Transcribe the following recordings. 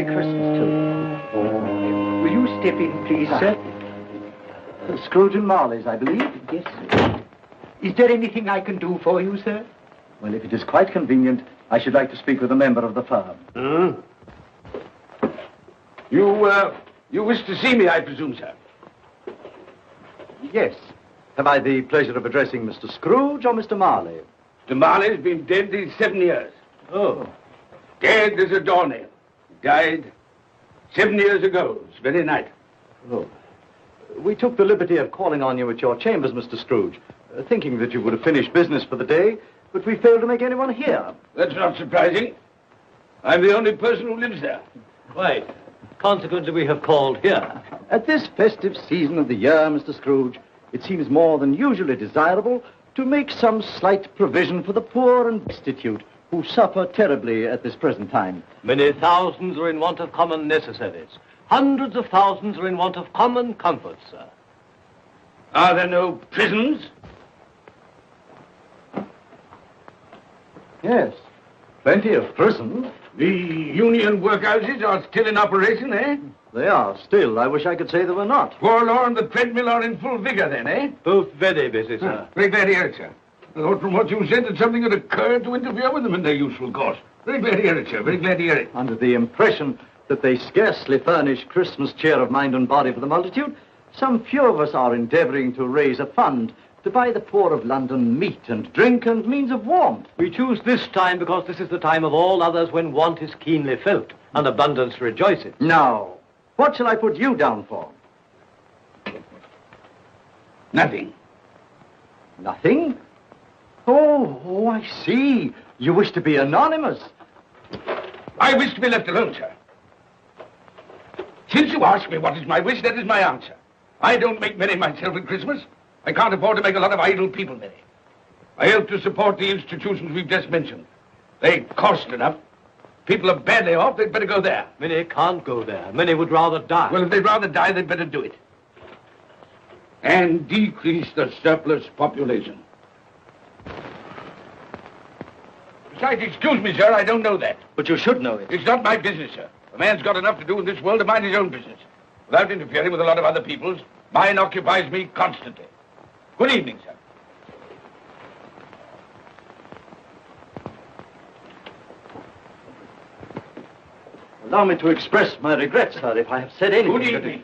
Merry Christmas to you. Will you step in, please, sir? Scrooge and Marley's, I believe. Yes, sir. Is there anything I can do for you, sir? Well, if it is quite convenient, I should like to speak with a member of the firm. You wish to see me, I presume, sir? Yes. Have I the pleasure of addressing Mr. Scrooge or Mr. Marley? Mr. Marley's been dead these 7 years. Oh. Dead as a doornail. He died 7 years ago, this very night. Oh. We took the liberty of calling on you at your chambers, Mr. Scrooge, thinking that you would have finished business for the day, but we failed to make anyone here. That's not surprising. I'm the only person who lives there. Quite. Consequently, we have called here. At this festive season of the year, Mr. Scrooge, it seems more than usually desirable to make some slight provision for the poor and destitute who suffer terribly at this present time. Many thousands are in want of common necessaries. Hundreds of thousands are in want of common comforts, sir. Are there no prisons? Yes, plenty of prisons. The union workhouses are still in operation, eh? They are still. I wish I could say they were not. Forlorn and the treadmill are in full vigor then, eh? Both very busy, sir. Very glad to hear it, sir. I thought from what you said that something had occurred to interfere with them in their useful course. Very glad to hear it, sir. Very glad to hear it. Under the impression that they scarcely furnish Christmas cheer of mind and body for the multitude, some few of us are endeavoring to raise a fund to buy the poor of London meat and drink and means of warmth. We choose this time because this is the time of all others when want is keenly felt and abundance rejoices. Now, what shall I put you down for? Nothing. Nothing? Oh, I see. You wish to be anonymous. I wish to be left alone, sir. Since you ask me what is my wish, that is my answer. I don't make merry myself at Christmas. I can't afford to make a lot of idle people merry. I help to support the institutions we've just mentioned. They cost enough. People are badly off, they'd better go there. Many can't go there. Many would rather die. Well, if they'd rather die, they'd better do it. And decrease the surplus population. Besides, excuse me, sir, I don't know that. But you should know it. It's not my business, sir. A man's got enough to do in this world to mind his own business. Without interfering with a lot of other people's, mine occupies me constantly. Good evening, sir. Allow me to express my regrets, sir, if I have said anything. Good evening.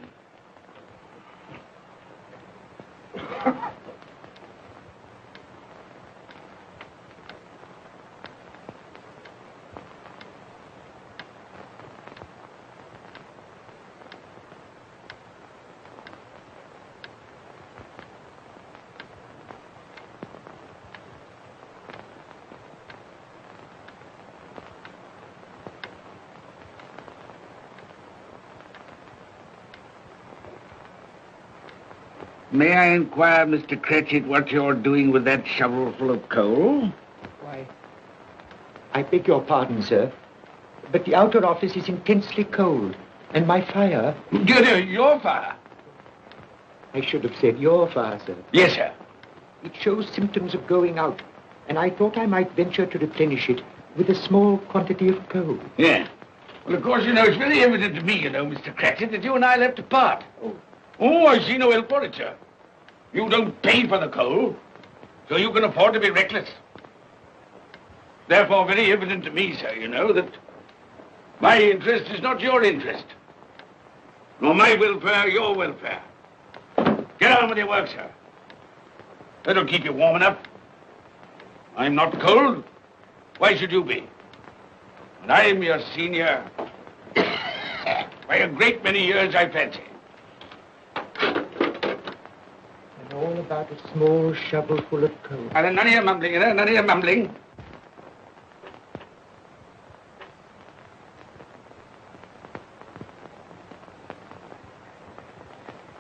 May I inquire, Mr. Cratchit, what you're doing with that shovel full of coal? Why, I beg your pardon, sir, but the outer office is intensely cold, and my fire... Dear, your fire? I should have said your fire, sir. Yes, sir. It shows symptoms of going out, and I thought I might venture to replenish it with a small quantity of coal. Yeah. Well, of course, it's very evident to me, Mr. Cratchit, that you and I left apart. Oh, I see no help for it, sir. You don't pay for the coal, so you can afford to be reckless. Therefore, very evident to me, sir, that my interest is not your interest, nor my welfare your welfare. Get on with your work, sir. That'll keep you warm enough. I'm not cold. Why should you be? And I'm your senior by a great many years, I fancy. All about a small shovel full of coal. None of your mumbling, none of your mumbling.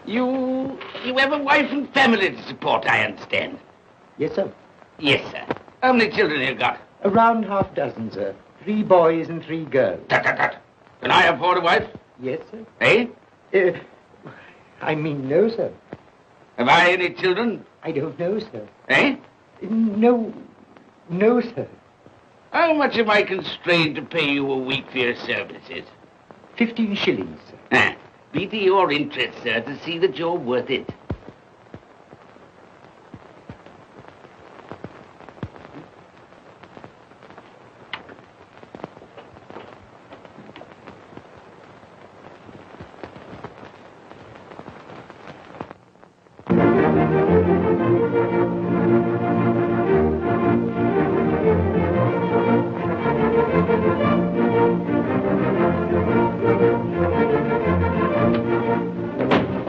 You have a wife and family to support, I understand. Yes, sir. Yes, sir. How many children you got? Around half dozen, sir. 3 boys and 3 girls. Tut. Can I afford a wife? Yes, sir. Eh? I mean, no, sir. Have I any children? I don't know, sir. Eh? No, sir. How much am I constrained to pay you a week for your services? 15 shillings. Be to your interest, sir, to see that you're worth it.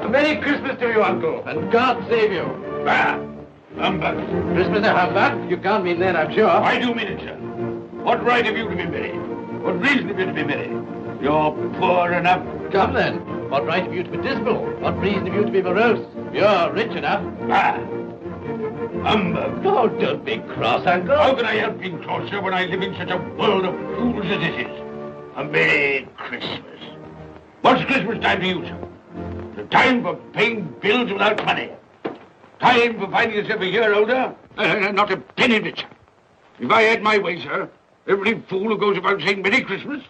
Merry Christmas to you, Uncle, and God save you. Bah! Humbug. Christmas a humbug? You can't mean that, I'm sure. I do mean it, sir. What right have you to be merry? What reason have you to be merry? You're poor enough. Come then. What right have you to be dismal? What reason have you to be morose? You're rich enough. Bah! Humbug. Oh, don't be cross, Uncle. How can I help being cross, sir, when I live in such a world of fools as this is? A Merry Christmas. What's Christmas time to you, sir? The time for paying bills without money. Time for finding yourself a year older. Not a penny of it, sir. If I had my way, sir, every fool who goes about saying Merry Christmas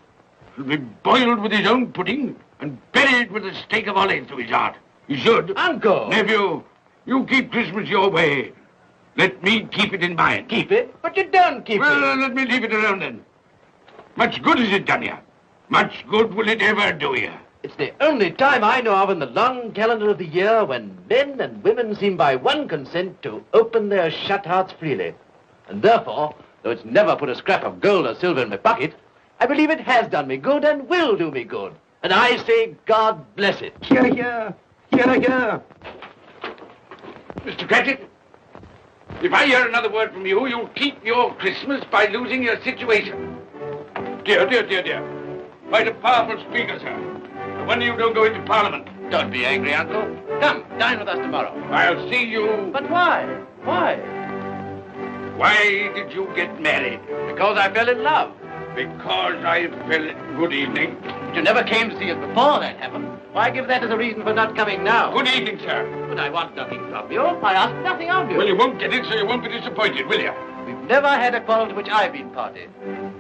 should be boiled with his own pudding and buried with a stake of olive through his heart. He should. Uncle! Nephew, you keep Christmas your way. Let me keep it in mine. Keep it? But you don't keep Well, it. let me leave it alone then. Much good has it done you? Much good will it ever do you? It's the only time I know of in the long calendar of the year when men and women seem by one consent to open their shut hearts freely. And therefore, though it's never put a scrap of gold or silver in my pocket, I believe it has done me good and will do me good. And I say, God bless it. Hear, hear. Hear, hear. Mr. Cratchit, if I hear another word from you, you'll keep your Christmas by losing your situation. Dear, dear, dear, dear. Quite a powerful speaker, sir. No wonder you don't go into Parliament. Don't be angry, Uncle. Come, dine with us tomorrow. I'll see you... But why? Why? Why did you get married? Because I fell in love. Because I fell... Good evening. But you never came to see us before that happened. Why give that as a reason for not coming now? Good evening, sir. But I want nothing from you. I ask nothing of you. Well, you won't get it, so you won't be disappointed, will you? We've never had a quarrel to which I've been party.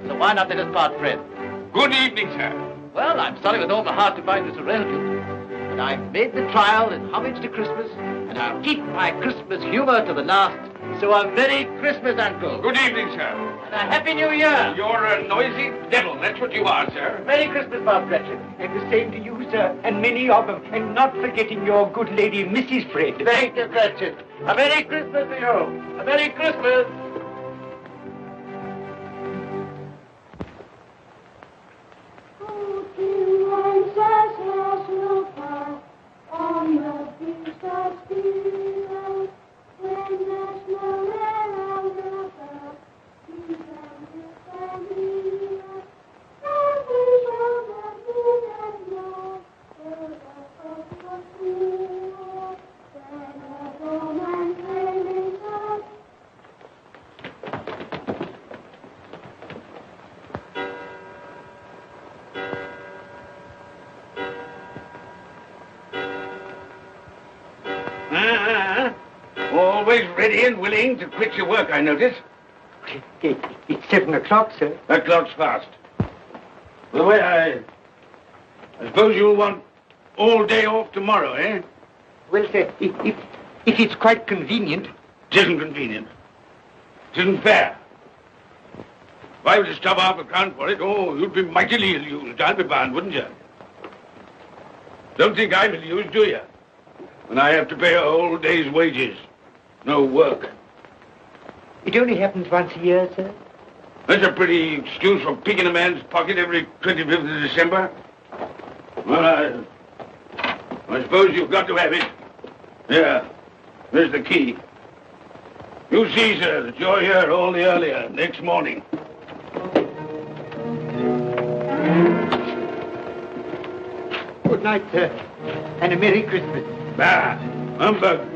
So why not let us part friends? Good evening, sir. Well, I'm sorry with all my heart to find this a relative. But I've made the trial in homage to Christmas, and I'll keep my Christmas humor to the last. So a Merry Christmas, Uncle. Good evening, sir. And a Happy New Year. You're a noisy devil, that's what you are, sir. Merry Christmas, Bob Cratchit. And the same to you, sir, and many of them. And not forgetting your good lady, Mrs. Fred. Thank you, Cratchit. A Merry Christmas to you. A Merry Christmas. Always ready and willing to quit your work, I notice. It's 7 o'clock, sir. That clock's fast. By the way, I suppose you'll want all day off tomorrow, eh? Well, sir, if it's quite convenient. It isn't convenient. It isn't fair. If I were to stop half a crown for it, oh, you'd be mightily ill-used, I'll be bound, wouldn't you? Don't think I'm ill-used, do you? When I have to pay a whole day's wages. No work. It only happens once a year, sir. That's a pretty excuse for picking a man's pocket every 25th of December. Well, I suppose you've got to have it. Yeah, there's the key. You see, sir, that you're here all the earlier next morning. Good night, sir, and a Merry Christmas. Bah, humbug.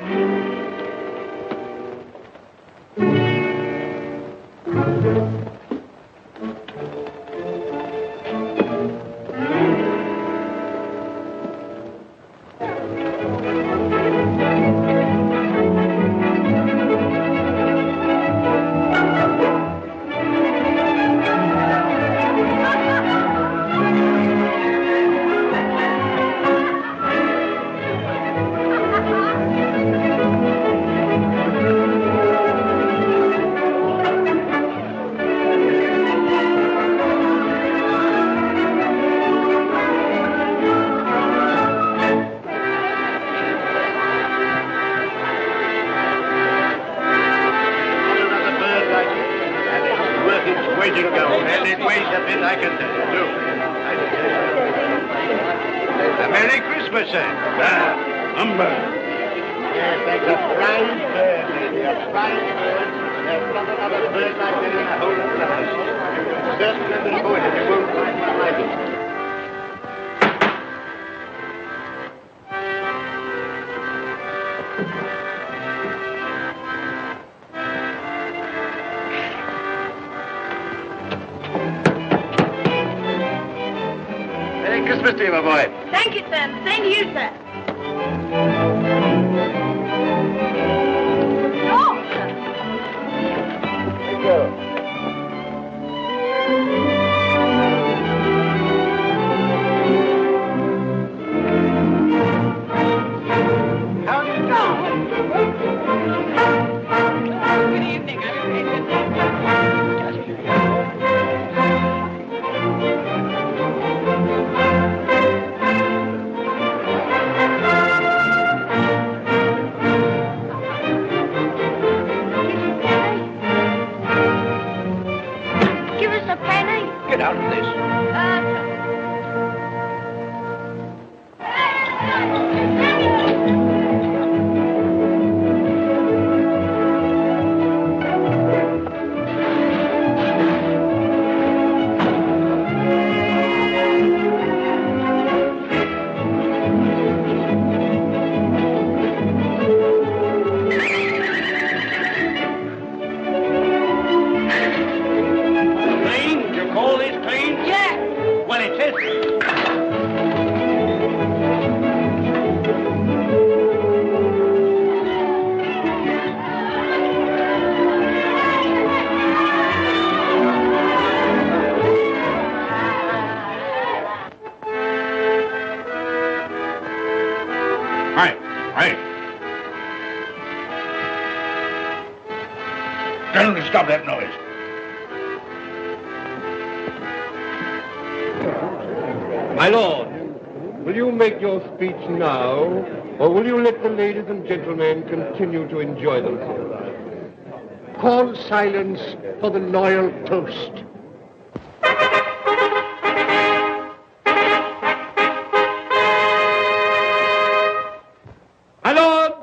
And it weighs a bit, I can tell you. Look. A Merry Christmas, sir. Humbug. Yes, that's a fine bird, lady, a fine bird. There's not another bird like that in the whole of the house. You certainly will go and you won't find one like it. Merry Christmas to you, my boy. Thank you, sir. Same to you, sir. Oh, sir. Thank you. How do you do? Good evening. Give us a penny. Get out of this. Clean? You call this clean? Yeah. Well, it is. Right, right. Don't stop that noise. My lord, will you make your speech now, or will you let the ladies and gentlemen continue to enjoy themselves? Call silence for the loyal toast. My lords,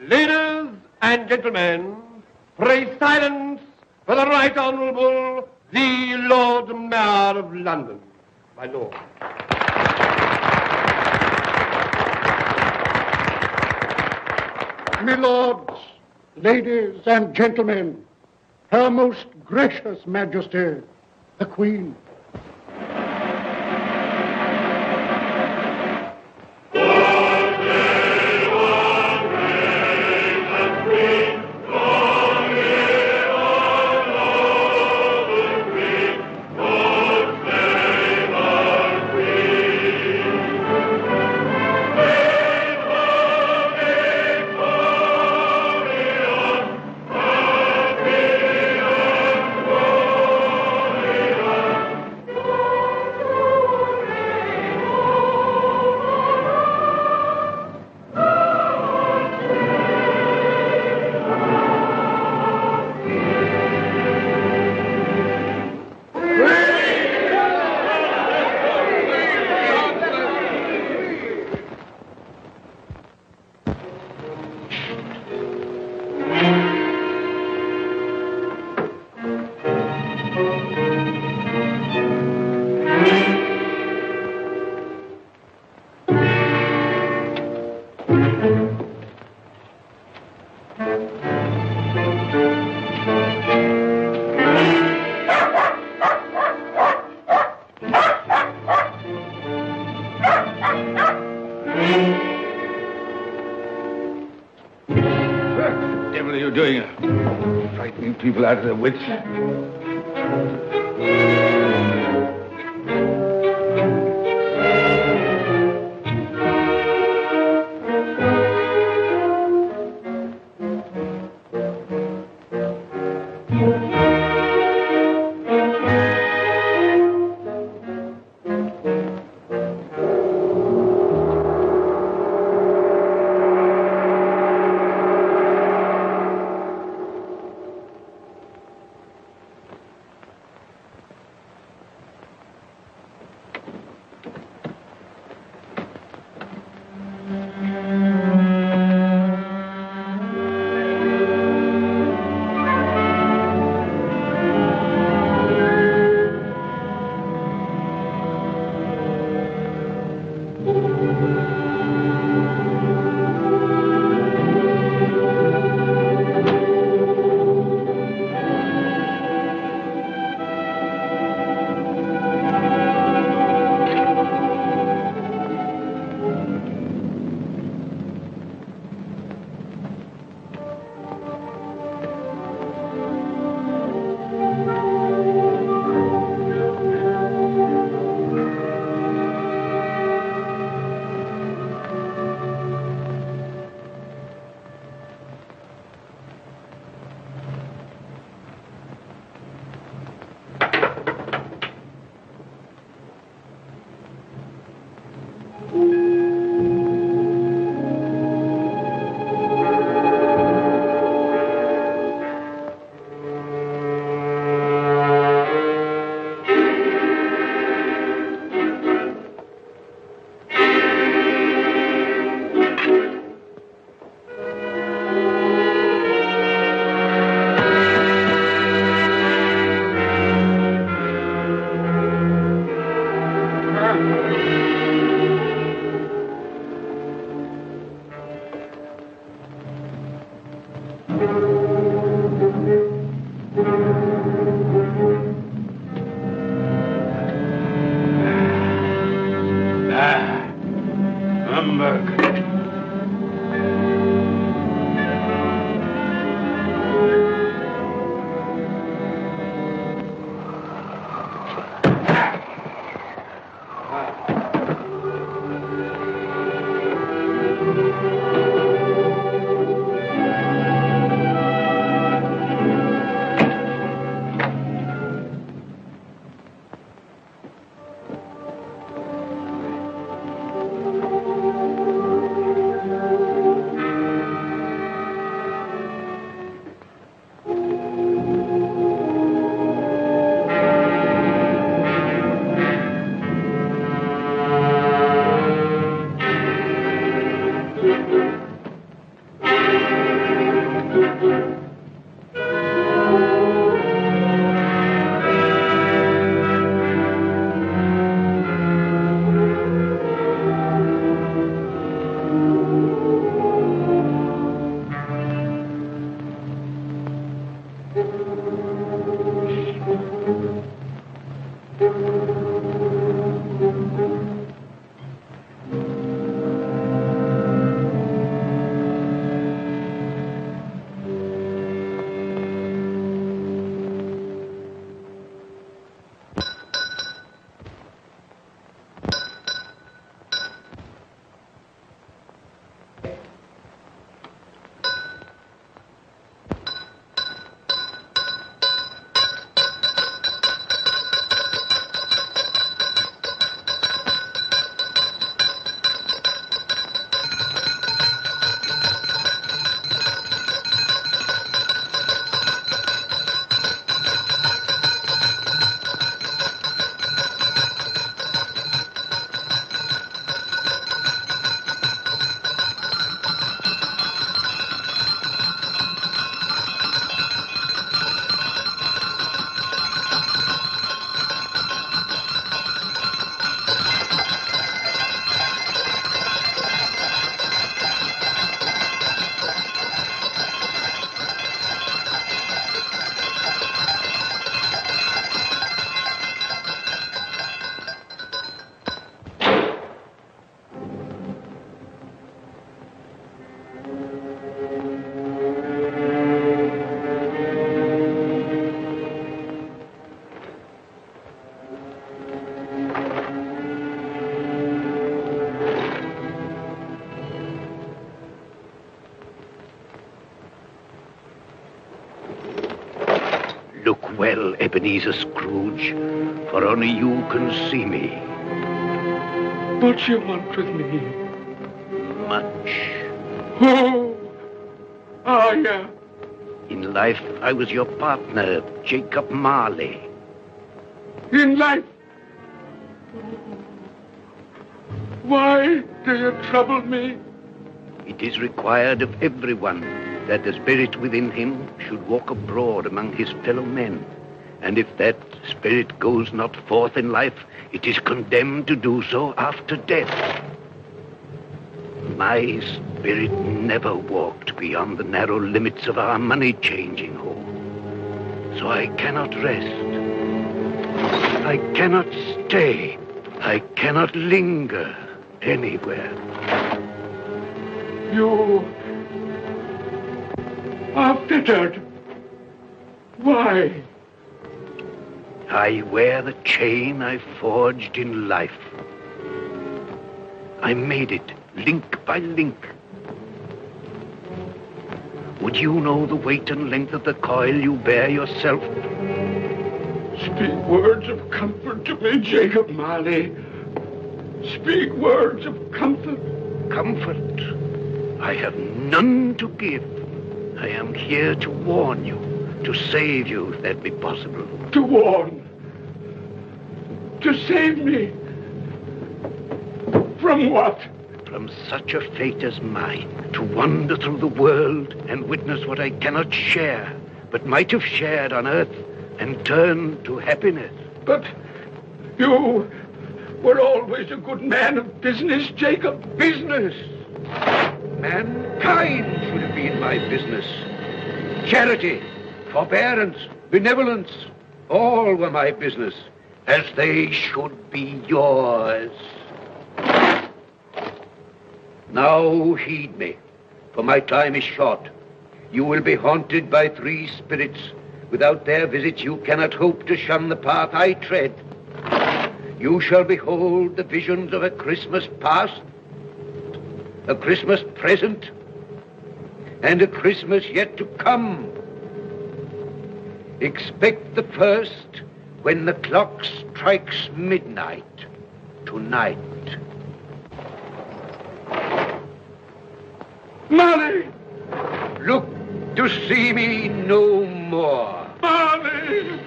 ladies and gentlemen, pray silence for the Right Honourable the Lord Mayor of London. My lord. My lords, ladies and gentlemen, Her Most Gracious Majesty, the Queen. What the devil are you doing? Frightening people out of their wits. Look well, Ebenezer Scrooge, for only you can see me. What you want with me? Much. Oh, yeah. In life, I was your partner, Jacob Marley. In life? Why do you trouble me? It is required of everyone that the spirit within him should walk abroad among his fellow men. And if that spirit goes not forth in life, it is condemned to do so after death. My spirit never walked beyond the narrow limits of our money-changing hall. So I cannot rest. I cannot stay. I cannot linger anywhere. You are fettered. Why? I wear the chain I forged in life. I made it link by link. Would you know the weight and length of the coil you bear yourself? Speak words of comfort to me, Jacob Marley. Speak words of comfort. Comfort? I have none to give. I am here to warn you, to save you if that be possible. To warn? To save me? From what? From such a fate as mine, to wander through the world and witness what I cannot share, but might have shared on earth and turn to happiness. But you were always a good man of business, Jacob. Business? Mankind should have been my business. Charity, forbearance, benevolence, all were my business, as they should be yours. Now heed me, for my time is short. You will be haunted by 3 spirits. Without their visits, you cannot hope to shun the path I tread. You shall behold the visions of a Christmas past, a Christmas present, and a Christmas yet to come. Expect the first when the clock strikes midnight tonight. Marley! Look to see me no more. Marley!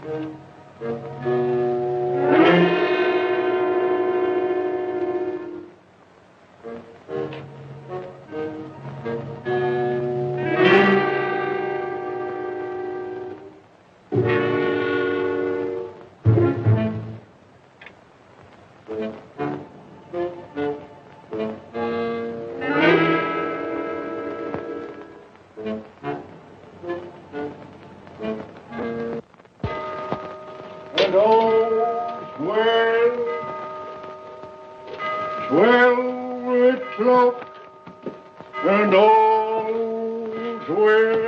And all's well, well with clock, and all's well.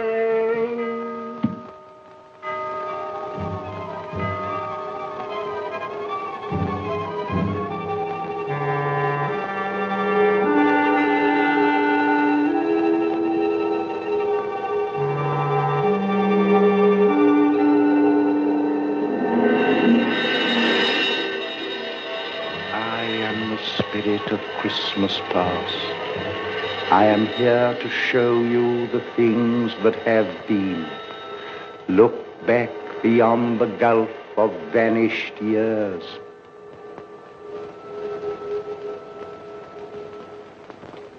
Spirit of Christmas past. I am here to show you the things that have been. Look back beyond the gulf of vanished years.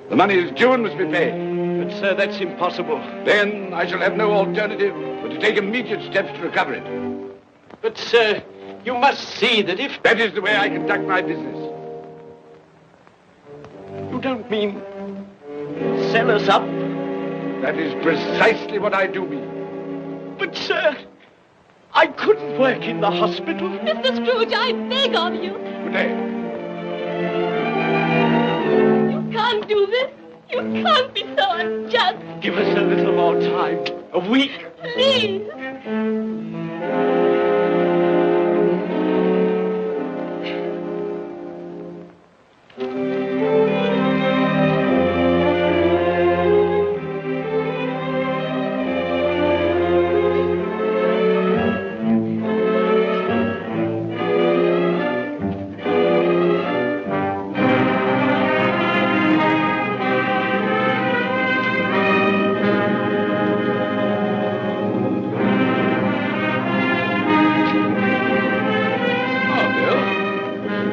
The money is due and must be paid. But, sir, that's impossible. Then I shall have no alternative but to take immediate steps to recover it. But, sir, you must see that if... That is the way I conduct my business. You don't mean sell us up? That is precisely what I do mean. But, sir, I couldn't work in the hospital. Mr. Scrooge, I beg of you. Good day. You can't do this. You can't be so unjust. Give us a little more time. A week. Please.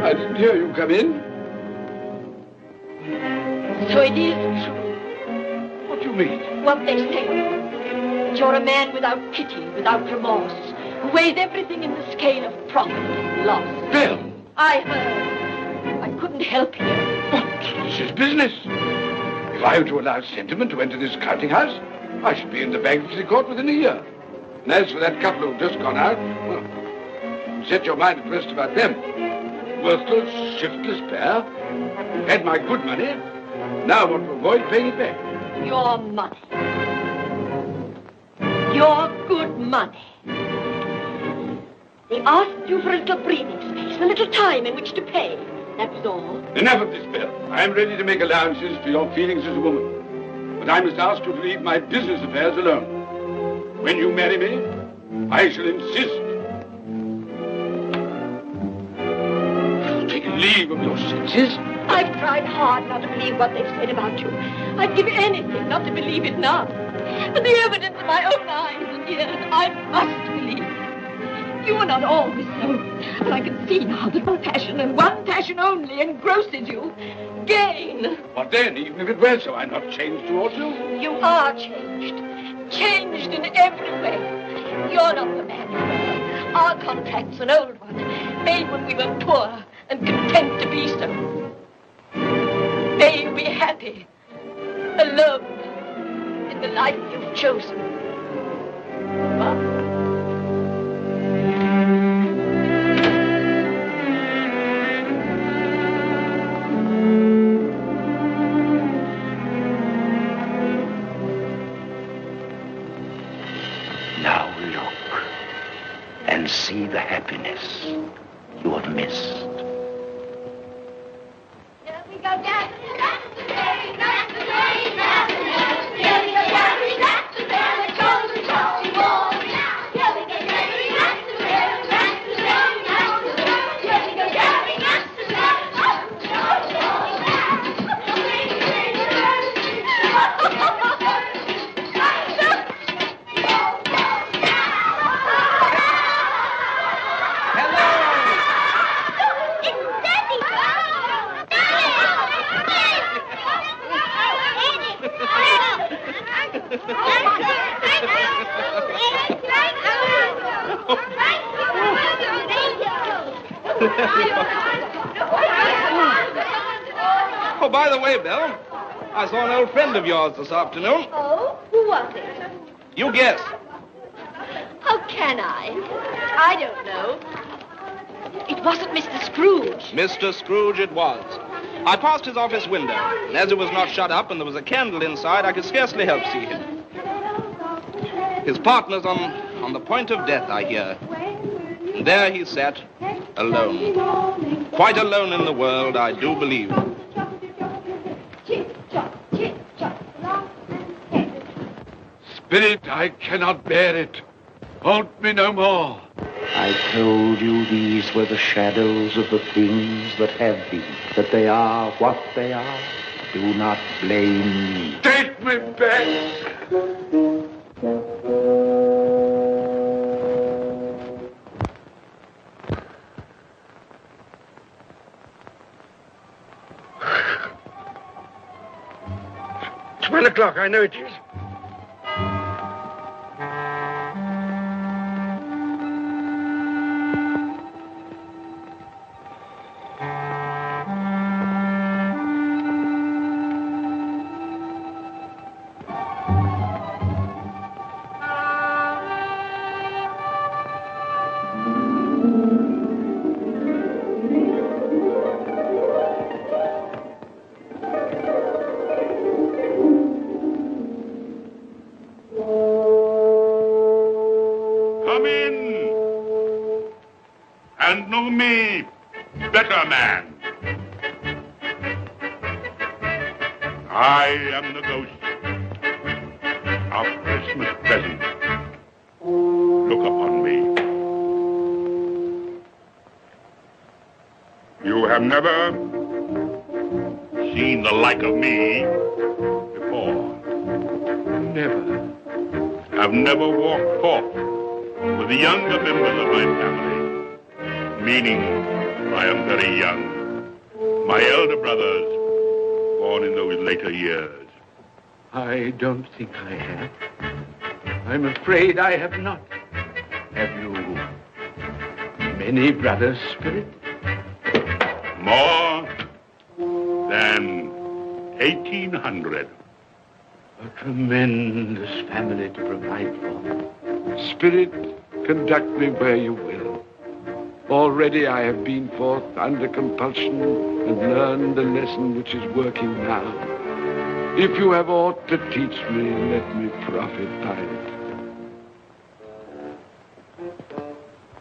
I didn't hear you come in. So it is true. What do you mean? What they say. That you're a man without pity, without remorse, who weighs everything in the scale of profit and loss. Bill! I heard. I couldn't help you. But this is business. If I were to allow sentiment to enter this counting house, I should be in the bankruptcy court within a year. And as for that couple who've just gone out, well, set your mind at rest about them. Worthless, shiftless pair. You've had my good money. Now I want to avoid paying it back. Your money. Your good money. They asked you for a little breathing space, a little time in which to pay. That was all. Enough of this, Bill. I am ready to make allowances for your feelings as a woman. But I must ask you to leave my business affairs alone. When you marry me, I shall insist. Take leave of your senses. I've tried hard not to believe what they've said about you. I'd give anything not to believe it now. But the evidence of my own eyes and ears, I must believe it. You were not always so. And I can see now that one passion and one passion only engrosses you. Gain. What then? Even if it were so, I'm not changed towards you. You are changed. Changed in every way. You're not the man you were. Our contract's an old one, made when we were poor and content to be so. May you be happy, alone, in the life you've chosen. Now look and see the happiness you have missed. Here we go, Dad. That's the day, that's the day, that's the day. Here we go, Daddy, that's the day. The golden coffee wall. Here we go, Daddy, that's the day, that's the day, that's the day. Here we go, Daddy, that's the Oh, by the way, Bill, I saw an old friend of yours this afternoon. Oh? Who was it? You guess. How can I? I don't know. It wasn't Mr. Scrooge. Mr. Scrooge it was. I passed his office window, and as it was not shut up and there was a candle inside, I could scarcely help see him. His partner's on the point of death, I hear. And there he sat, alone. Quite alone in the world, I do believe. Spirit, I cannot bear it. Haunt me no more. I told you these were the shadows of the things that have been, that they are what they are. Do not blame me. Take me back. It's 1 o'clock, I know it is. Come in and know me better, man. I am the ghost of Christmas present. Look upon me. You have never seen the like of me before. Never. I've never walked forth with the younger members of my family, meaning I am very young. My elder brothers, born in those later years. I don't think I have. I'm afraid I have not. Have you many brothers, Spirit? More than 1,800. A tremendous family to provide for. Spirit, conduct me where you will. Already I have been forth under compulsion and learned the lesson which is working now. If you have aught to teach me, let me profit by it.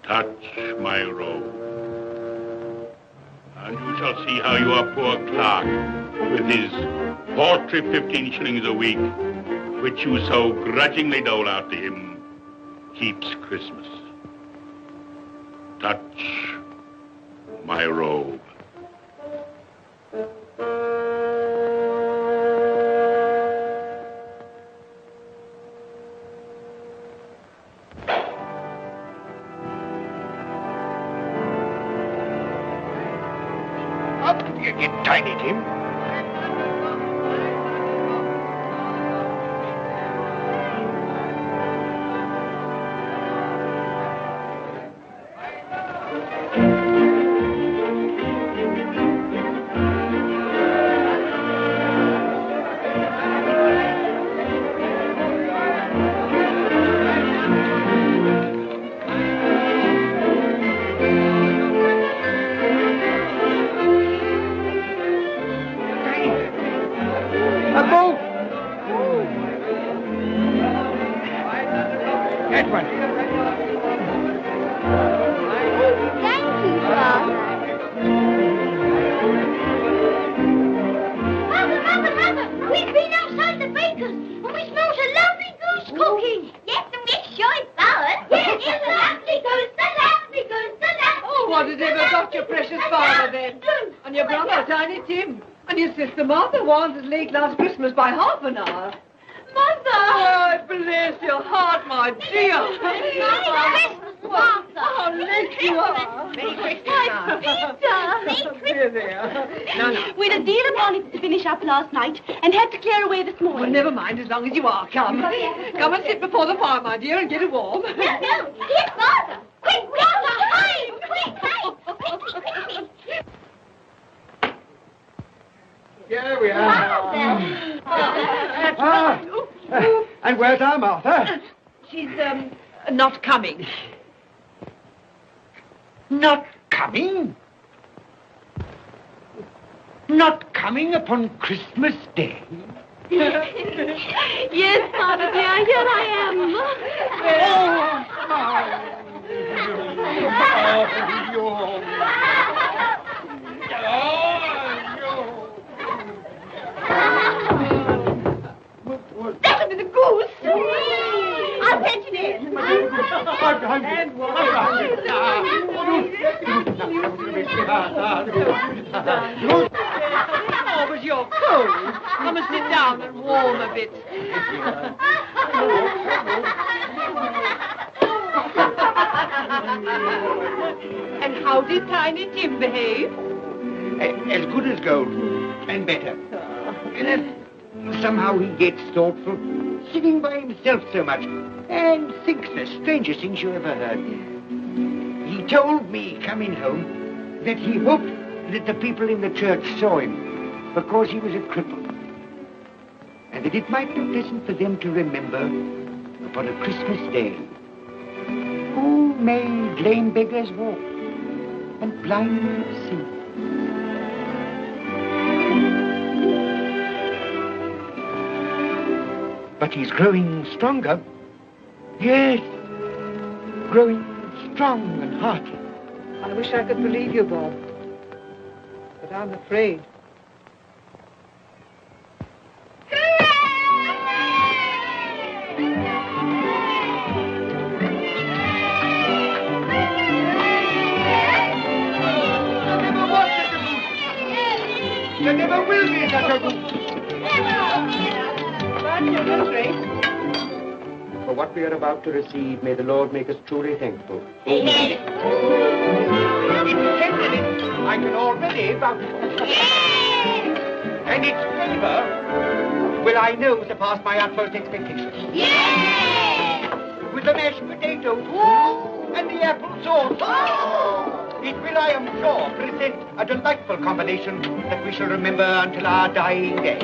Touch my robe, and you shall see how your poor clerk, with his paltry 15 shillings a week, which you so grudgingly dole out to him, keeps Christmas. Touch my robe. Up you get, Tiny Tim. Late last Christmas by half an hour. Mother! Oh, bless your heart, my dear. Merry Christmas, Martha. Oh, Nick, you are. Merry Christmas, Martha. Peter. There. No. We had a deal of money to finish up last night and had to clear away this morning. Well, never mind, as long as you are. Come. Come and sit before the fire, my dear, and get it warm. No. Here's Martha. Quick, Martha, hide. Quick. Here we are. And where's our Martha? She's, not coming. Not coming? Not coming upon Christmas Day? Yes, Martha, dear, here I That'll be the goose. I'll fetch it in. Oh, but you're cold. Come and sit down and warm a bit. And how did Tiny Tim behave? As good as gold, and better. And somehow he gets thoughtful, sitting by himself so much, and thinks the strangest things you ever heard. He told me, coming home, that he hoped that the people in the church saw him, because he was a cripple. And that it might be pleasant for them to remember, upon a Christmas day, who made lame beggars walk, and blind men see. But he's growing stronger. Yes, growing strong and hearty. I wish I could believe you, Bob. But I'm afraid. There never will be such a goose. For what we are about to receive, may the Lord make us truly thankful. Amen. Its tenderness I can already vouch for. And its flavor will I know surpass my utmost expectations. With the mashed potatoes and the apple sauce. It will, I am sure, present a delightful combination that we shall remember until our dying day.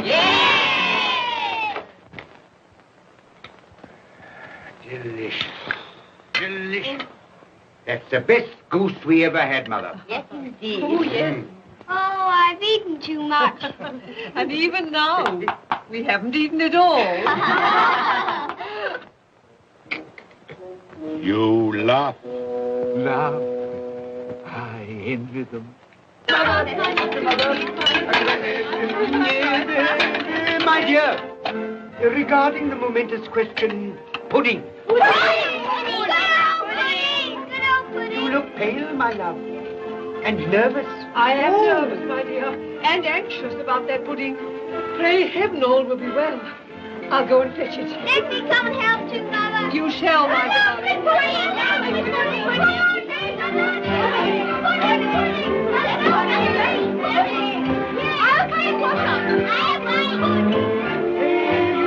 Delicious. Delicious. That's the best goose we ever had, Mother. Yes, indeed. Oh, yes. Oh, I've eaten too much. And even now, we haven't eaten it all. You laugh. Laugh. I envy them. My dear, regarding the momentous question, pudding. You look pale, my love, and nervous. I am nervous, my dear, and anxious about that pudding. Pray heaven all will be well. I'll go and fetch it. Let me come and help too, Mother. You shall, my darling.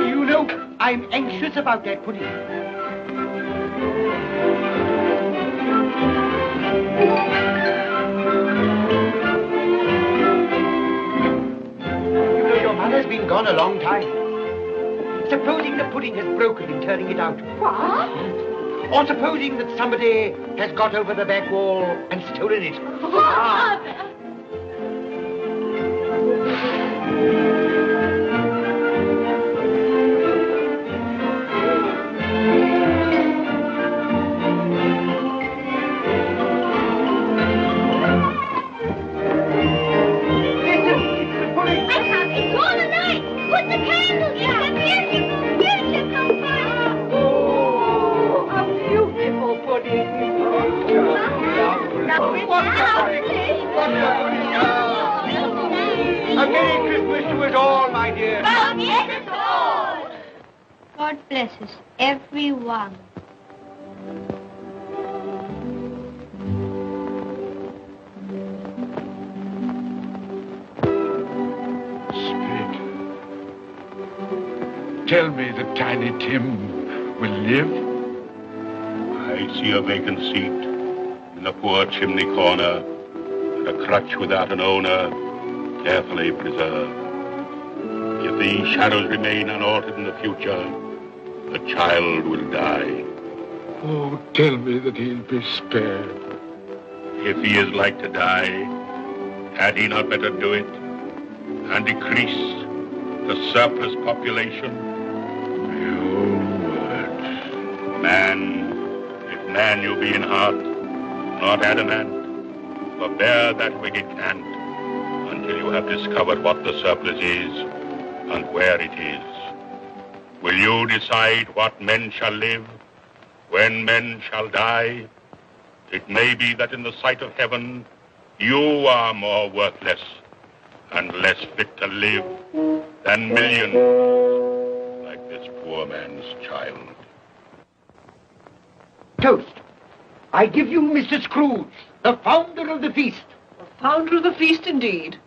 You know, I'm anxious about that pudding. You know, your mother's been gone a long time. Supposing the pudding has broken in turning it out. What? Or supposing that somebody has got over the back wall and stolen it. Father! A Merry Christmas to us all, my dear. God bless us, everyone. tell me that Tiny Tim will live? I see a vacant seat in a poor chimney corner, and a crutch without an owner, carefully preserved. If these shadows remain unaltered in the future, the child will die. Oh, tell me that he'll be spared. If he is like to die, had he not better do it and decrease the surplus population? Your words. Man, if man you be in heart, not adamant, forbear that wicked cant until you have discovered what the surplus is and where it is. Will you decide what men shall live when men shall die? It may be that in the sight of heaven, you are more worthless and less fit to live than millions like this poor man's child. Toast. I give you Mr. Scrooge, the founder of the feast. The founder of the feast, indeed.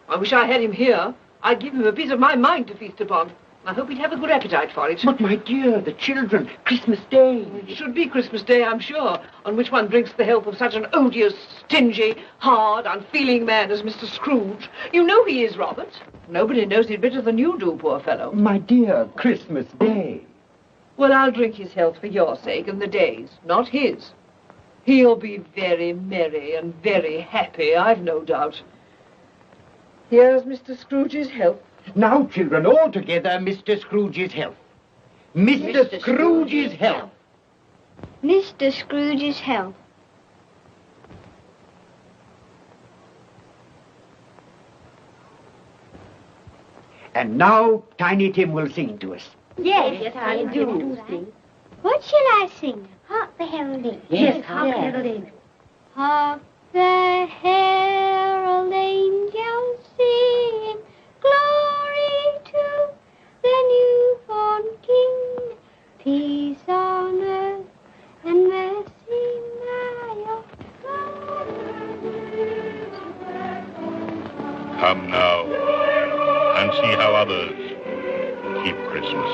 I wish I had him here. I'd give him a piece of my mind to feast upon. I hope he'd have a good appetite for it. But, my dear, the children, Christmas Day. It should be Christmas Day, I'm sure, on which one drinks the health of such an odious, stingy, hard, unfeeling man as Mr. Scrooge. You know he is, Robert. Nobody knows it better than you do, poor fellow. My dear, Christmas Day. Well, I'll drink his health for your sake and the day's, not his. He'll be very merry and very happy, I've no doubt. Here's Mr. Scrooge's health. Now, children, all together, Mr. Scrooge's health. Mr. Scrooge's health. Mr. Scrooge's health. And now, Tiny Tim will sing to us. Yes, I do sing. What shall I sing? Hark the herald. Yes, hark the herald. Hark the herald angels sing. Glory to the newborn King, peace on earth and mercy nigh. Come now and see how others keep Christmas.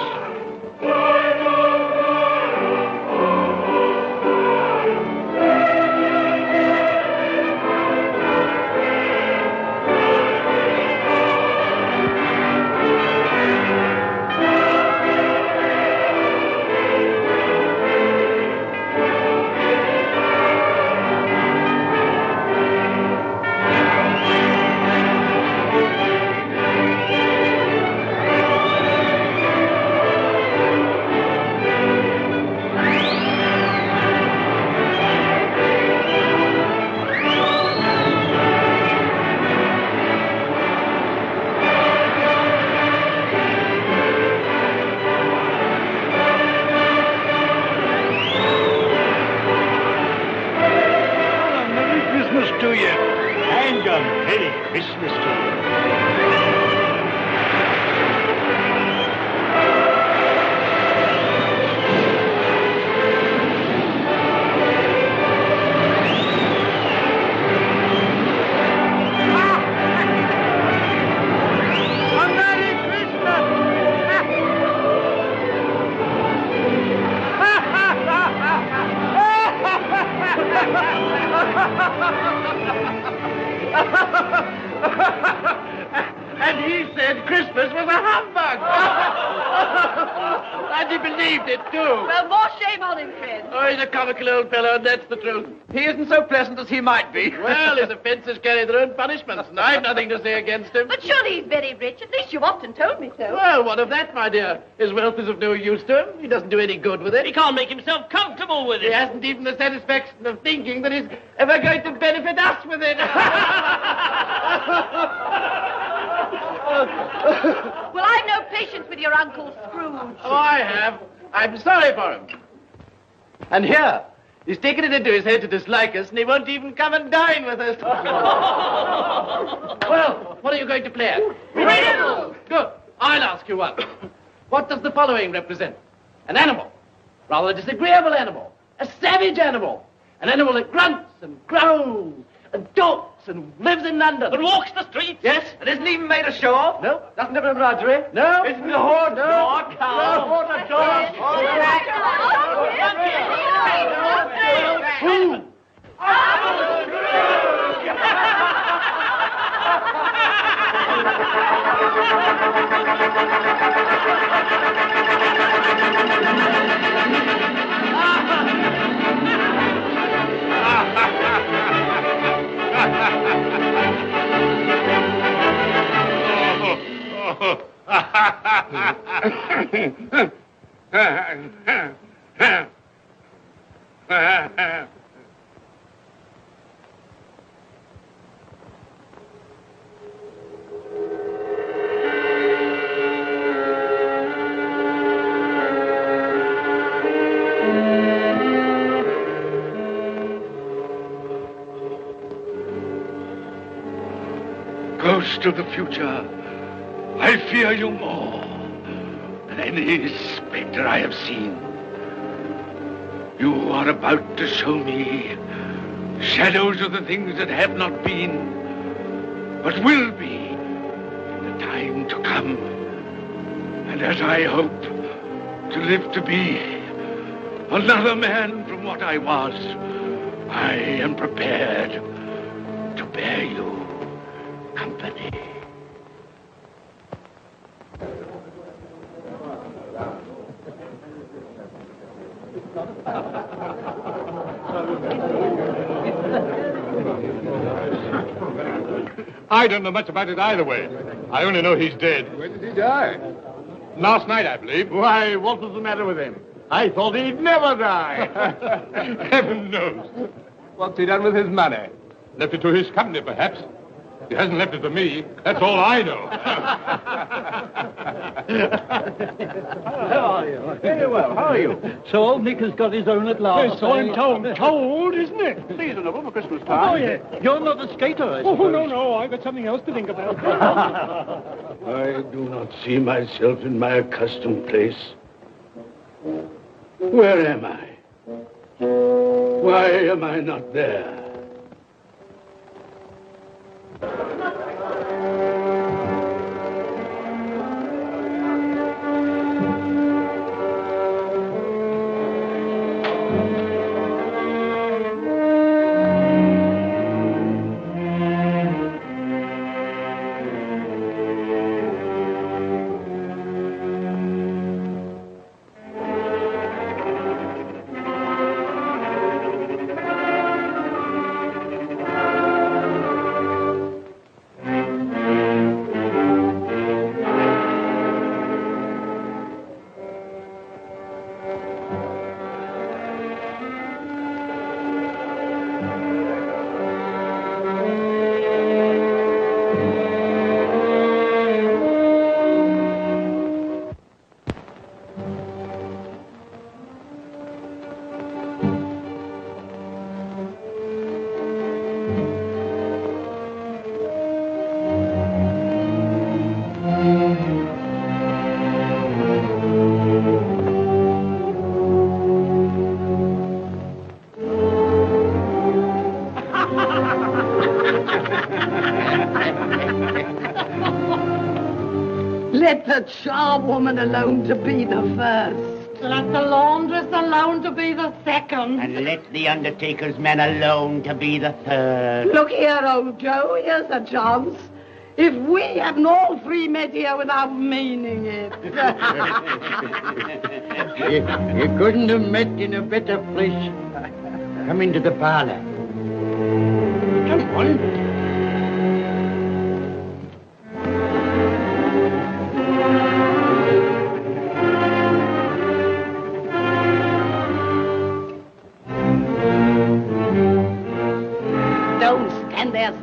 And he said Christmas was a humbug. And he believed it, too. Well, more shame on him, friend. Oh, he's a comical old fellow, and that's the truth. He isn't so pleasant as he might be. Well, his offences carry their own punishments, and I've nothing to say against him. But surely he's very rich. At least you've often told me so. Well, what of that, my dear? His wealth is of no use to him. He doesn't do any good with it. He can't make himself comfortable with it. He hasn't even the satisfaction of thinking that he's ever going to benefit us with it. Well, I've no patience with your Uncle Scrooge. Oh, I have. I'm sorry for him. And here, he's taken it into his head to dislike us, and he won't even come and dine with us. Well, what are you going to play at? Riddles! Good. I'll ask you one. What does the following represent? An animal. Rather a disagreeable animal. A savage animal. An animal that grunts and growls and talks and lives in London. And walks the streets? Yes. And isn't even made ashore? No, doesn't have an embroidery. No. Isn't a horse? No. No, cow. No, not at all. Who? Ghost of the future, I fear you more than any specter I have seen. You are about to show me shadows of the things that have not been, but will be in the time to come. And as I hope to live to be another man from what I was, I am prepared to bear you company. I don't know much about it either way. I only know he's dead. When did he die? Last night, I believe. Why, what was the matter with him? I thought he'd never die. Heaven knows. What's he done with his money? Left it to his company, perhaps. He hasn't left it to me. That's all I know. How are you? Very well. How are you? So old Nick has got his own at last. Yes, so I'm told. Cold, isn't it? Seasonable for Christmas time. Oh, yeah. You're not a skater, I suppose. Oh, no. I've got something else to think about. I do not see myself in my accustomed place. Where am I? Why am I not there? Let the charwoman alone to be the first. Let the laundress alone to be the second. And let the undertaker's man alone to be the third. Look here, old Joe, here's a chance. If we hadn't all three met here without meaning it. You couldn't have met in a better place. Come into the parlor. Come on.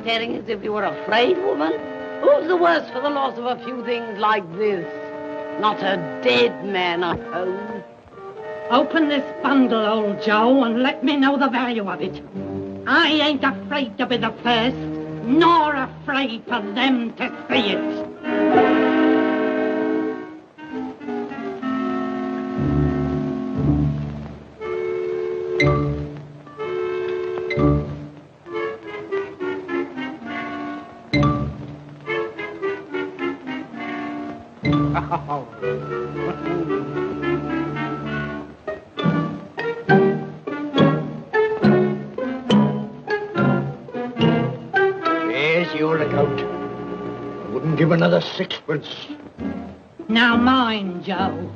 Staring as if you were afraid, woman? Who's the worse for the loss of a few things like this? Not a dead man, I hope. Open this bundle, old Joe, and let me know the value of it. I ain't afraid to be the first, nor afraid for them to see it. give another sixpence. Now mind, Joe.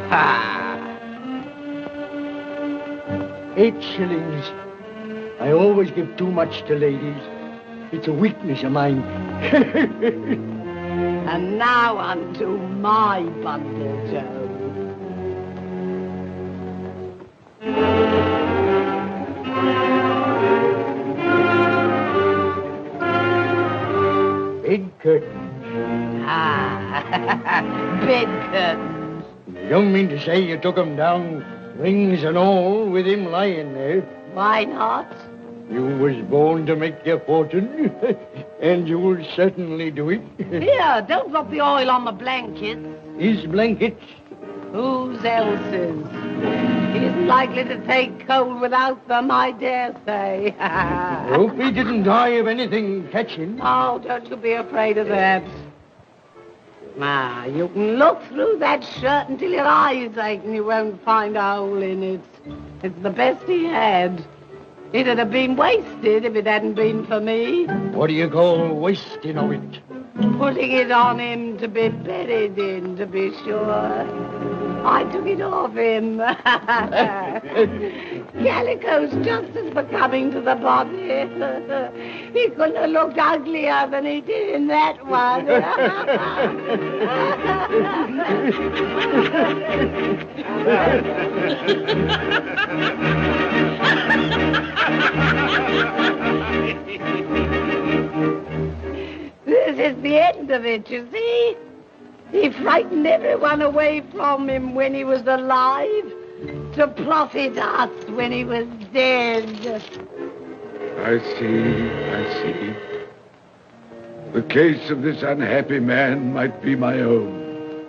Ah. 8 shillings. I always give too much to ladies. It's a weakness of mine. And now unto my bundle, Joe. Bed curtains. Ah, bed curtains. You don't mean to say you took 'em down, rings and all, with him lying there? Why not? You was born to make your fortune, and you will certainly do it. Here, don't drop the oil on my blankets. His blankets? Whose else's? He isn't likely to take cold without them, I dare say. I hope he didn't die of anything catching. Oh, don't you be afraid of that. Ah, you can look through that shirt until your eyes ache and you won't find a hole in it. It's the best he had. It'd have been wasted if it hadn't been for me. What do you call wasting of it? Putting it on him to be buried in, to be sure. I took it off him. Calico's just as becoming to the body. He couldn't have looked uglier than he did in that one. This is the end of it, you see. He frightened everyone away from him when he was alive to profit us when he was dead. I see. The case of this unhappy man might be my own.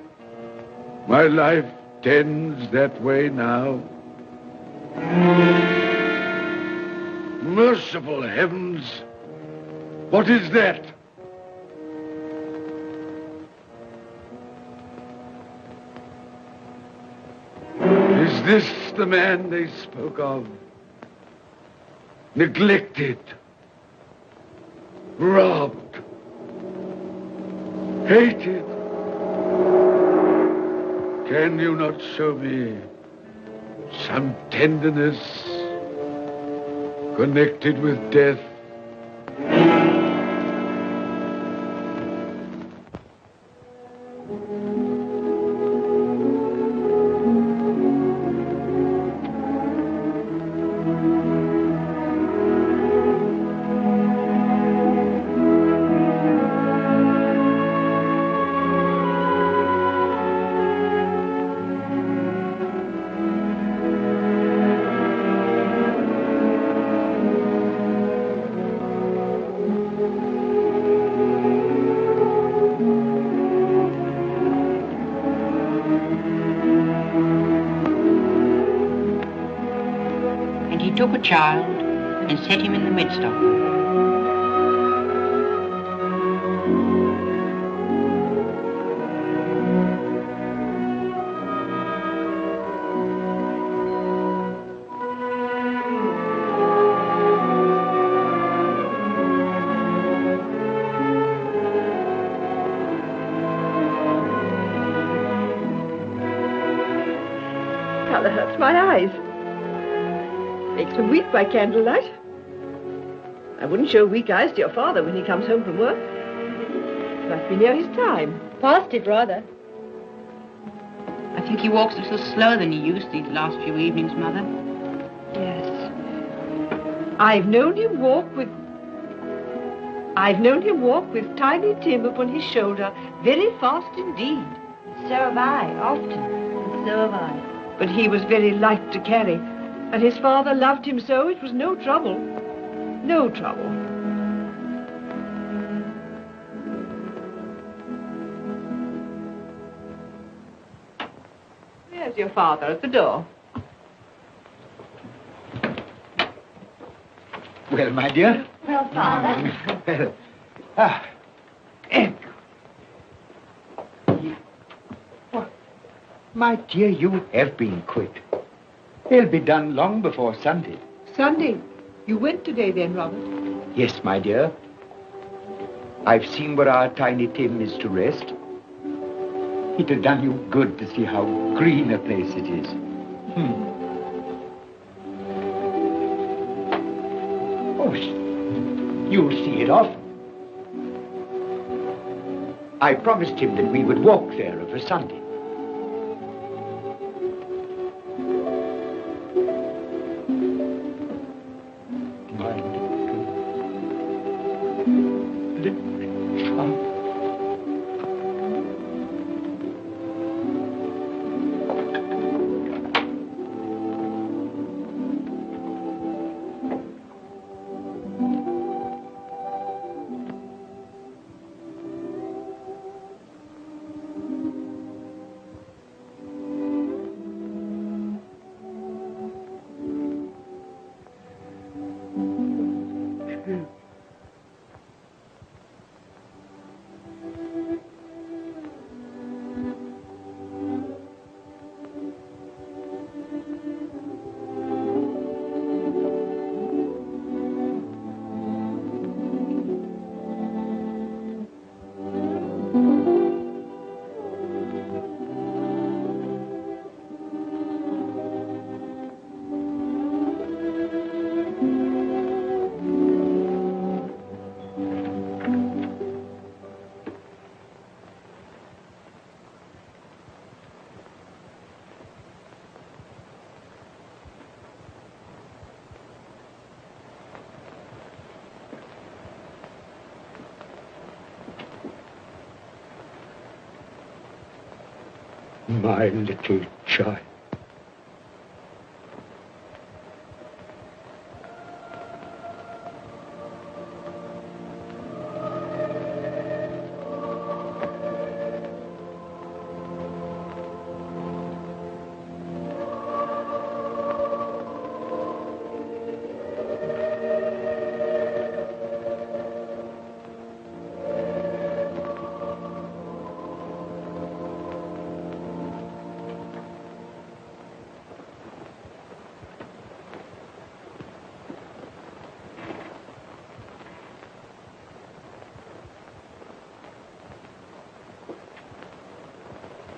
My life tends that way now. Merciful heavens! What is that? Is this the man they spoke of? Neglected, robbed, hated. Can you not show me some tenderness connected with death? Took a child and set him in the midst of them. Colour hurts my eyes. Makes me weak by candlelight. I wouldn't show weak eyes to your father when he comes home from work. It must be near his time. Past it, rather. I think he walks a little slower than he used these last few evenings, Mother. Yes. I've known him walk with Tiny Tim upon his shoulder very fast indeed. So have I, often. And so have I. But he was very light to carry. And his father loved him so it was no trouble. No trouble. There's your father at the door. Well, my dear. Well, Father. Well, my dear, you have been quick. They'll be done long before Sunday. Sunday. You went today then, Robert? Yes, my dear. I've seen where our tiny Tim is to rest. It'll done you good to see how green a place it is. Oh, you'll see it off. I promised him that we would walk there of a Sunday. My little child.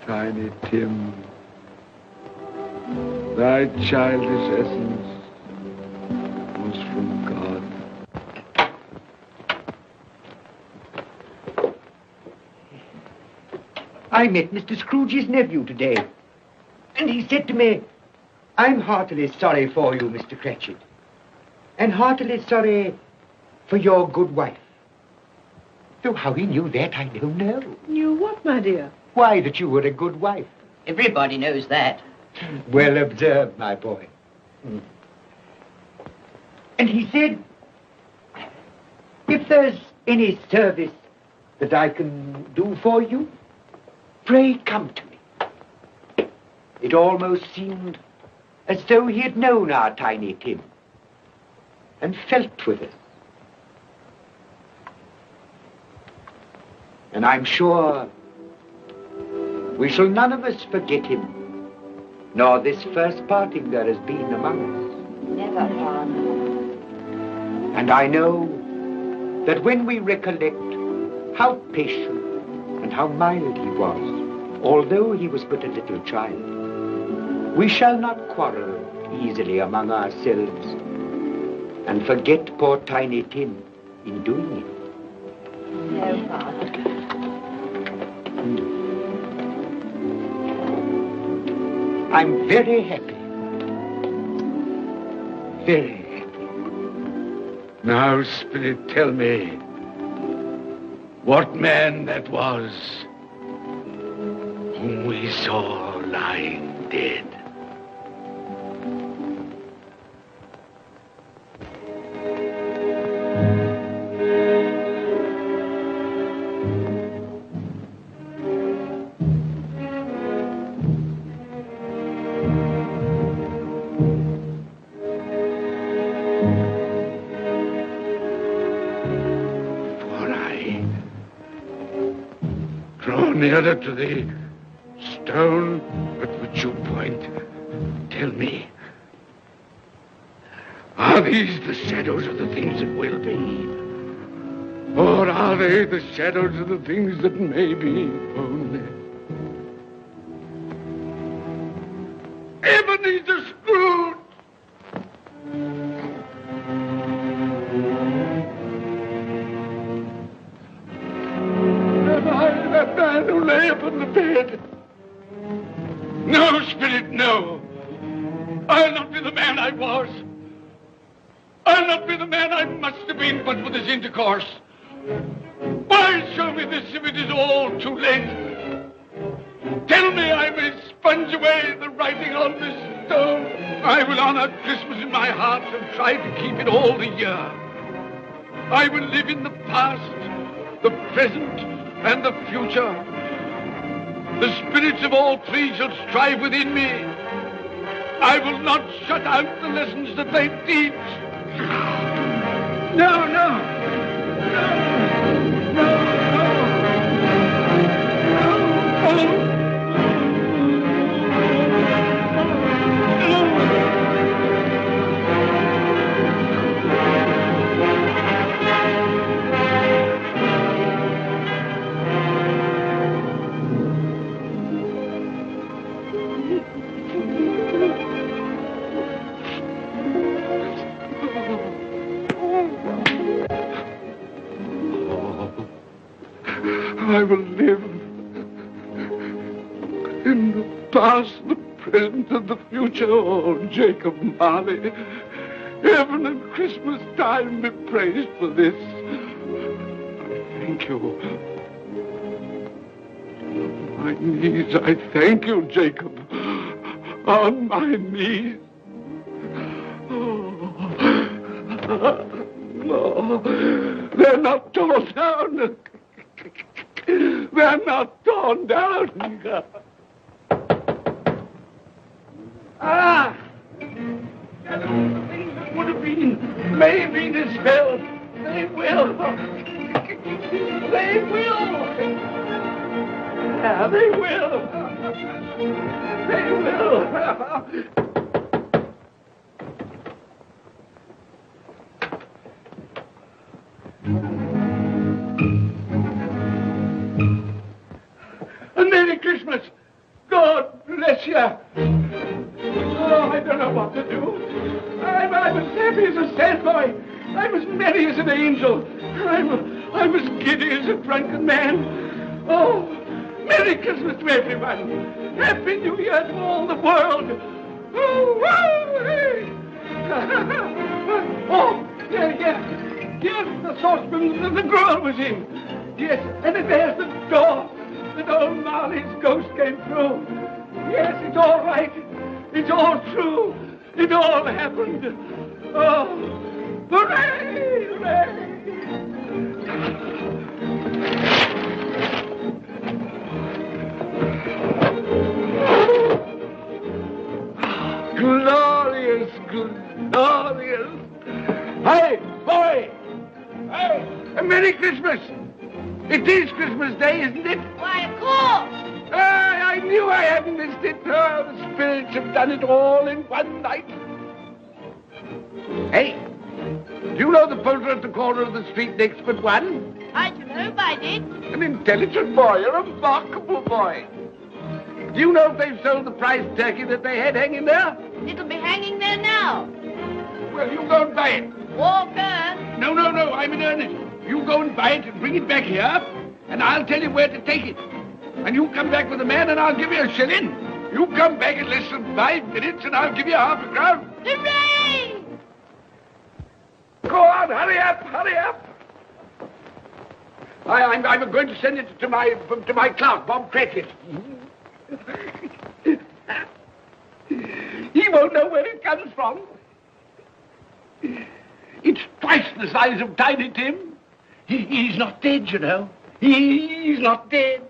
Tiny Tim, thy childish essence was from God. I met Mr. Scrooge's nephew today, and he said to me, I'm heartily sorry for you, Mr. Cratchit, and heartily sorry for your good wife. Though how he knew that, I don't know. Knew what, my dear? Why, that you were a good wife. Everybody knows that. Well observed, my boy. And he said, if there's any service that I can do for you, pray come to me. It almost seemed as though he had known our tiny Tim and felt with us. And I'm sure we shall none of us forget him, nor this first parting there has been among us. Never, Father. And I know that when we recollect how patient and how mild he was, although he was but a little child, we shall not quarrel easily among ourselves and forget poor tiny Tim in doing it. No, Father. I'm very happy. Very happy. Now, Spirit, tell me what man that was whom we saw lying dead. Nearer to the stone at which you point. Tell me, Are these the shadows of the things that will be? Or are they the shadows of the things that may be only? Ebenezer Scrooge! Am I that man who lay upon the bed? No, Spirit, no. I'll not be the man I was. I'll not be the man I must have been but for this intercourse. Why show me this if it is all too late? Tell me I may sponge away the writing on this stone. I will honor Christmas in my heart and try to keep it all the year. I will live in the past, the present, and the future. The spirits of all three shall strive within me. I will not shut out the lessons that they teach. No, no. I will live in the past, the present, and the future. Oh, Jacob Marley, heaven and Christmas time be praised for this. I thank you. On my knees, I thank you, Jacob. On my knees. Oh, they're not torn down. They're not torn down. Ah! Shadows of things that would have been, may be dispelled. They will. They will. Yeah, they will. They will. And Merry Christmas! God bless you! Oh, I don't know what to do. I'm as happy as a sandboy. I'm as merry as an angel. I'm as giddy as a drunken man. Oh, Merry Christmas to everyone! Happy New Year to all the world! Oh, oh, hey! Oh, yeah. Here's the saucepan that the girl was in. Yes, and there's the door that old Marley's ghost came through. Yes, it's all right. It's all true. It all happened. Oh, hooray, hooray! Glorious, glorious. Hey, boy! Hey, a Merry Christmas! It is Christmas Day, isn't it? Why, of course. I knew I hadn't missed it. Oh, the spirits have done it all in one night. Hey, do you know the poulterer at the corner of the street next but one? I don't know, I did. An intelligent boy, a remarkable boy. Do you know if they've sold the prize turkey that they had hanging there? It'll be hanging there now. Well, you go and buy it. Walker. No, I'm in earnest. You go and buy it and bring it back here, and I'll tell you where to take it. And you come back with a man, and I'll give you a shilling. You come back in less than 5 minutes, and I'll give you half a crown. Hooray! Go on, hurry up! I'm going to send it to my clerk, Bob Cratchit. He won't know where it comes from. It's twice the size of Tiny Tim. He's not dead, you know. He's not dead.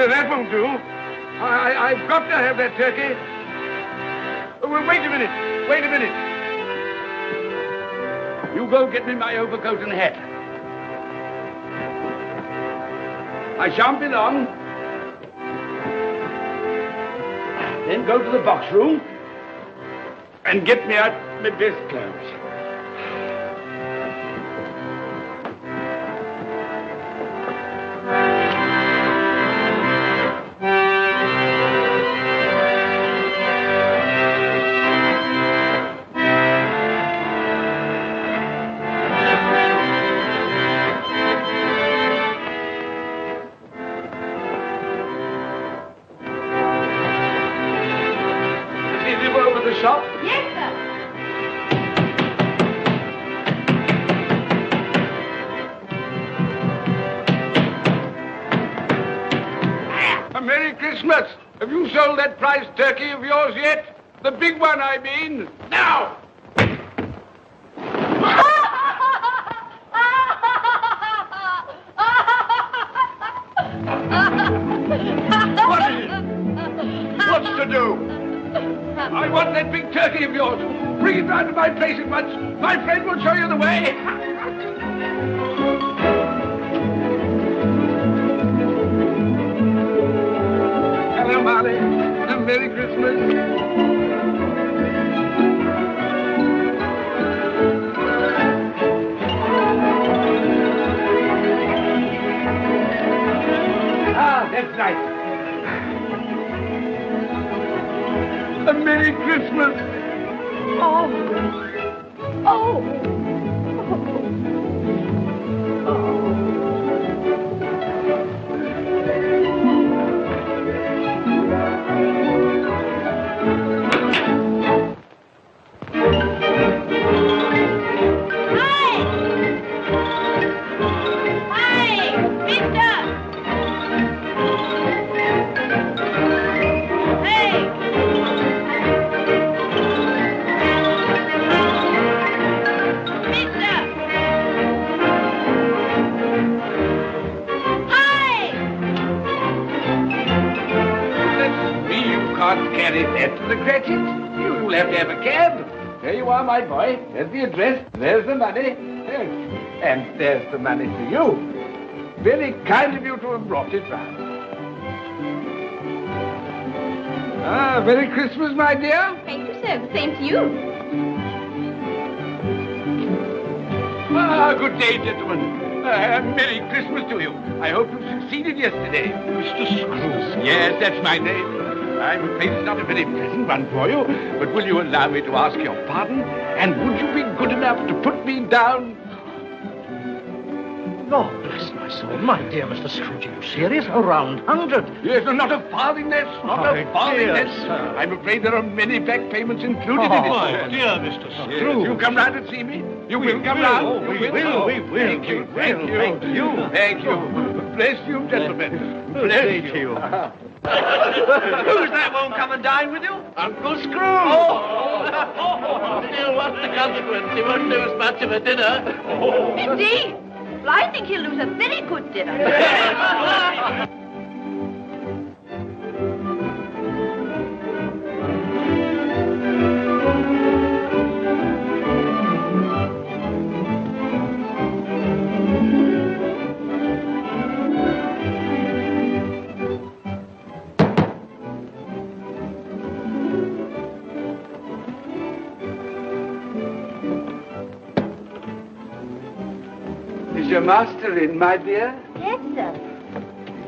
Well, that won't do. I've got to have that turkey. Oh, well, wait a minute. Wait a minute. You go get me my overcoat and hat. I shan't be long. Then go to the box room and get me out my best clothes. Christmas! Have you sold that prize turkey of yours yet? The big one, I mean. Now! What is it? What's to do? I want that big turkey of yours. Bring it round to my place at once. My friend will show you the way. Hello, Molly. Merry Christmas. Ah, that's right. A Merry Christmas. Oh. Oh. You'll have to have a cab. There you are, my boy. There's the address. There's the money. Yes. And there's the money for you. Very kind of you to have brought it round. Ah, Merry Christmas, my dear. Thank you, sir. The same to you. Ah, good day, gentlemen. Merry Christmas to you. I hope you succeeded yesterday. Mr. Scrooge. Yes, that's my name. I'm afraid it's not a very pleasant one for you, but will you allow me to ask your pardon? And would you be good enough to put me down? Lord bless my soul. My dear Mr. Scrooge, are you serious? A round 100? Yes, not a farthing less. Not a farthing less. Sir. I'm afraid there are many back payments included in it. My dear Mr. Scrooge. Yes, you come round and see me. You will come round. Oh, we will. Thank you. Thank you. Thank you. Thank you. Bless you, gentlemen. Bless you. Who's that won't come and dine with you? Uncle Scrooge. Oh. Still, what's the consequence? He won't do as much of a dinner. Oh. Indeed. Well, I think he'll lose a very good dinner. Is your master in, my dear? Yes, sir.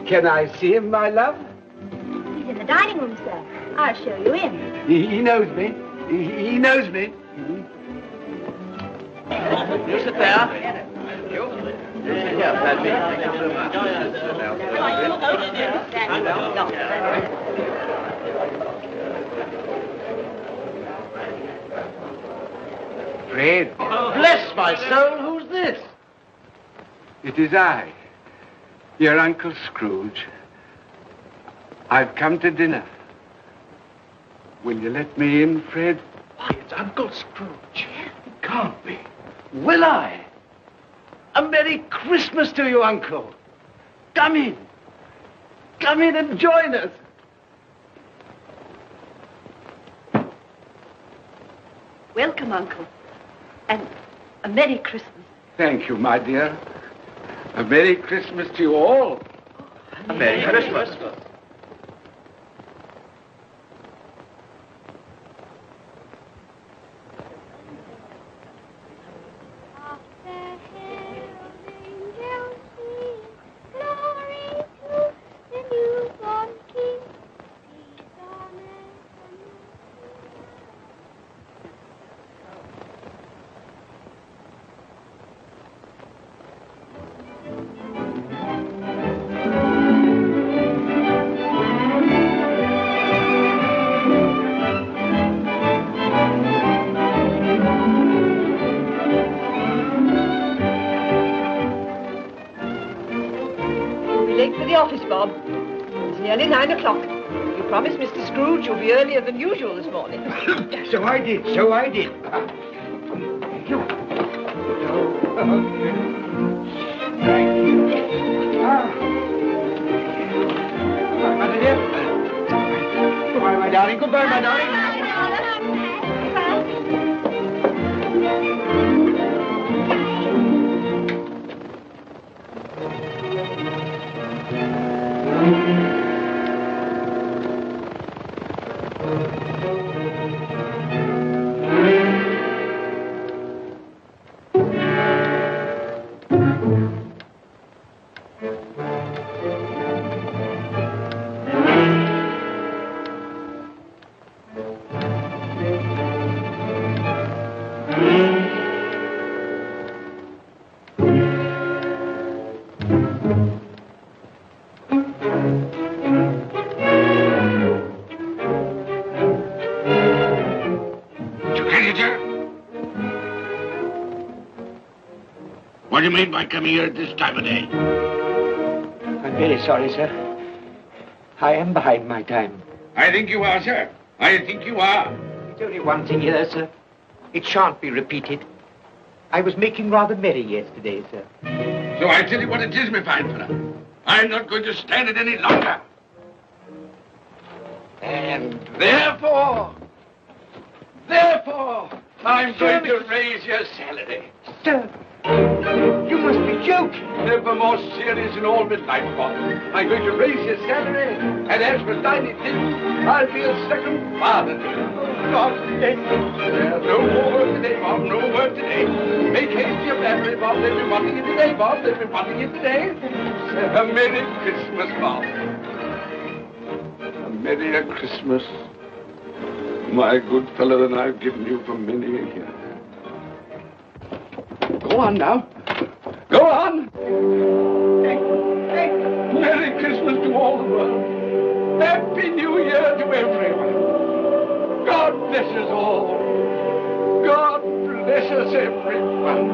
Can I see him, my love? He's in the dining room, sir. I'll show you in. He knows me. He knows me. You sit there. You. Here, Paddy. Thank you so much. Fred. Bless my soul, who's this? It is I, your Uncle Scrooge. I've come to dinner. Will you let me in, Fred? Why, it's Uncle Scrooge. It can't be. Will I? A Merry Christmas to you, Uncle. Come in. Come in and join us. Welcome, Uncle. And a Merry Christmas. Thank you, my dear. A Merry Christmas to you all. A Merry Christmas. Office, Bob. It's nearly 9 o'clock. You promised Mr. Scrooge you'll be earlier than usual this morning. So I did. Thank you. Thank you. Goodbye, my dear. Goodbye, my darling. Goodbye, my darling. What do you mean by coming here at this time of day? I'm very sorry, sir. I am behind my time. I think you are, sir. I think you are. It's only once a year, sir. It shan't be repeated. I was making rather merry yesterday, sir. So I tell you what it is, my fine fellow. I'm not going to stand it any longer. And therefore, I'm going to raise your salary. Sir, you must be joking. Never more serious in all my life, Bob. I'm going to raise your salary, and as for tiny things, I'll be a second father to you. God bless you. No more work today, Bob. No work today. Make haste to your family, Bob. They'll be wanting you today, Bob. They'll be wanting you today. A Merry Christmas, Bob. A Merry Christmas, my good fellow, than I've given you for many a year. Go on now. Go on. Merry Christmas to all the world. Happy New Year to everyone. God bless us all. God bless us everyone.